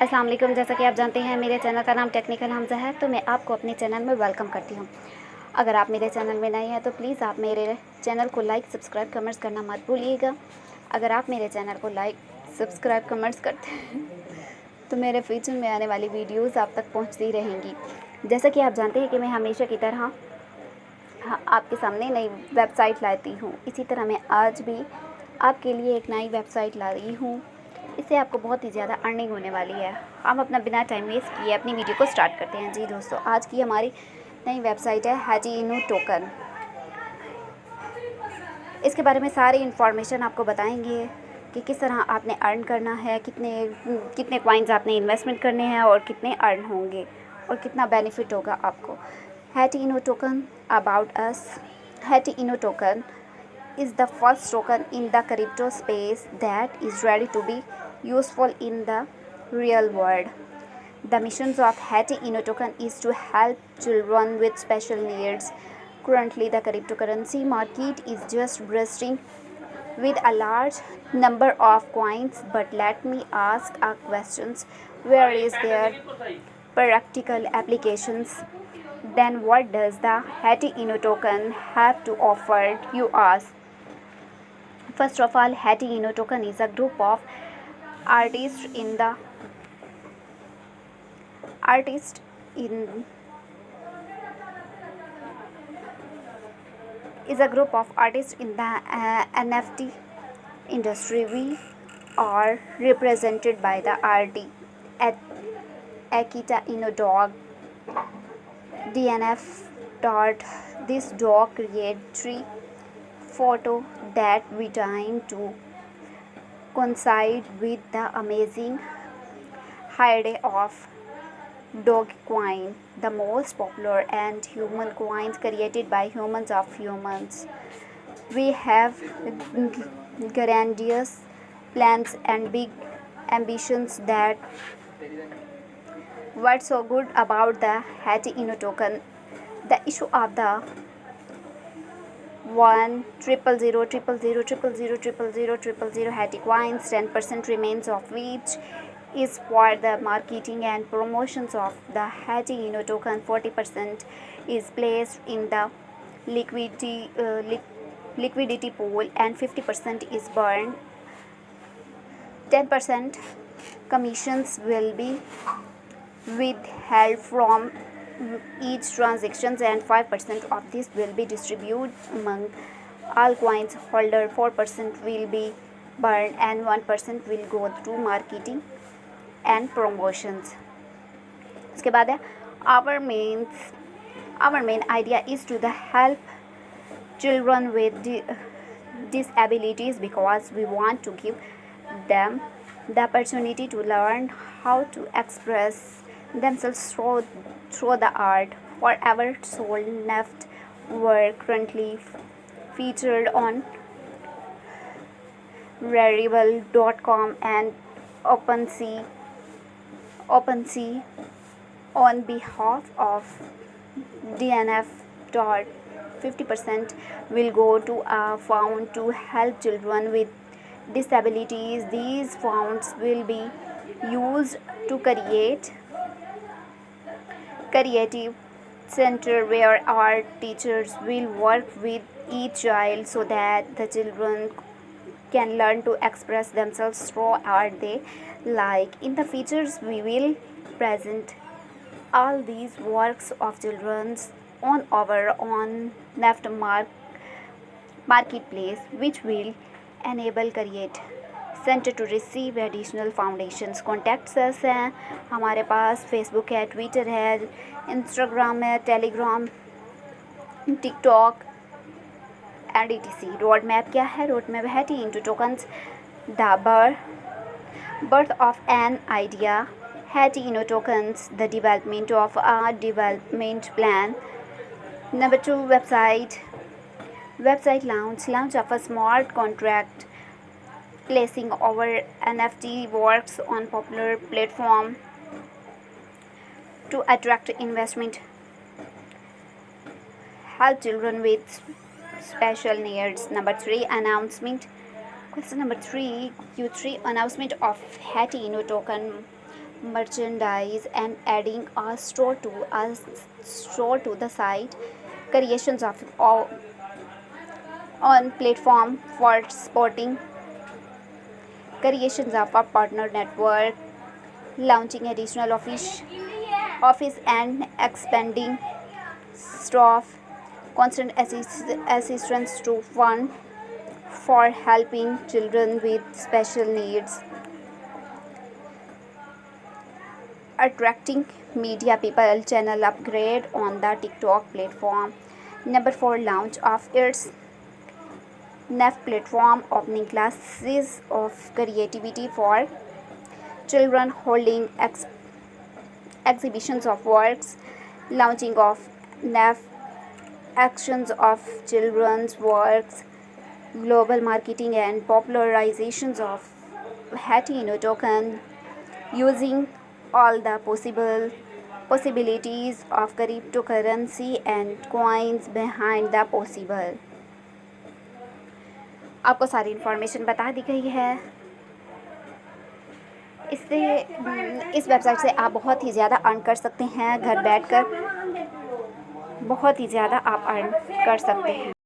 अस्सलाम वालेकुम। जैसा कि आप जानते हैं मेरे चैनल का नाम टेक्निकल हमज़ा है, तो मैं आपको अपने चैनल में वेलकम करती हूँ। अगर आप मेरे चैनल में नए हैं तो प्लीज़ आप मेरे चैनल को लाइक सब्सक्राइब कमेंट्स करना मत भूलिएगा। अगर आप मेरे चैनल को लाइक सब्सक्राइब कमेंट्स करते हैं तो मेरे फ्यूचर में आने वाली वीडियोज़ आप तक पहुँचती रहेंगी। जैसा कि आप जानते हैं कि मैं हमेशा की तरह आपके सामने नई वेबसाइट लाती हूँ, इसी तरह मैं आज भी आपके लिए एक नई वेबसाइट लाई हूँ। इससे आपको बहुत ही ज़्यादा अर्निंग होने वाली है। हम अपना बिना टाइम वेस्ट किए अपनी वीडियो को स्टार्ट करते हैं। जी दोस्तों, आज की हमारी नई वेबसाइट है हैटी इनो टोकन। इसके बारे में सारी इन्फॉर्मेशन आपको बताएंगे कि किस तरह आपने अर्न करना है, कितने कितने कॉइन्स आपने इन्वेस्टमेंट करने हैं और कितने अर्न होंगे और कितना बेनिफिट होगा आपको। Hattie Eno token about us. Hattie Eno token is the first token in the crypto space that is ready to be useful in the real world. The mission of Hattie Inno token is to help children with special needs. Currently, the cryptocurrency market is just bursting with a large number of coins. But let me ask a questions: where is their practical applications? Then, what does the Hattie Inno token have to offer? You ask. First of all, Hattie Inno token is a group of artists in the artist in is a group of artists in the NFT industry. We are represented by the RT at Akita Inno dog DNF dot. This dog created 3 photo that we trying to coincide with the amazing heyday of Dogecoin, the most popular and human coins created by humans of humans. We have grandiose plans and big ambitions. That what's so good about the Hattie Inno token? The issue of the 1 000 000 Hattie coins, 10% remains of which is for the marketing and promotions of the Hattie Inno token. 40% is placed in the liquidity pool and 50% is burned. 10% commissions will be withheld from each transactions and 5% of this will be distributed among all coins holder. 4% will be burned and 1% will go to marketing and promotions. उसके बाद है our main idea is to the help children with disabilities because we want to give them the opportunity to learn how to express themselves through the art. Forever Soul Neft were currently featured on Rarible.com and OpenSea on behalf of DNF. 50% will go to a fund to help children with disabilities. These funds will be used to create creative center where art teachers will work with each child so that the children can learn to express themselves through art they like. In the features, we will present all these works of children's on our own Neft marketplace, which will enable create centre to receive additional foundations. Contacts us हैं, हमारे पास Facebook है, Twitter है, Instagram है, Telegram, TikTok and ETC। Road map क्या है? Road map है Hattie Inno tokens, the birth of an idea, Hattie Inno tokens, the development of a development plan. Number 2, website launch of a smart contract placing our NFT works on popular platform to attract investment, help children with special needs. Number 3, announcement. Question number 3, Q3 announcement of Hattie Inno token. merchandise and adding a store to the site. Creations of on platform for supporting creations of a partner network, launching additional office and expanding staff, constant assistance to fund for helping children with special needs, attracting media people channel upgrade on the TikTok platform. Number 4, launch of its NEF platform, opening classes of creativity for children, holding exhibitions of works, launching of NEF actions of children's works, global marketing and popularizations of Hatino token, using all the possibilities of cryptocurrency and coins behind the possible. आपको सारी information बता दी गई है। इस website से आप बहुत ही ज़्यादा अर्न कर सकते हैं, घर बैठकर बहुत ही ज़्यादा आप अर्न कर सकते हैं।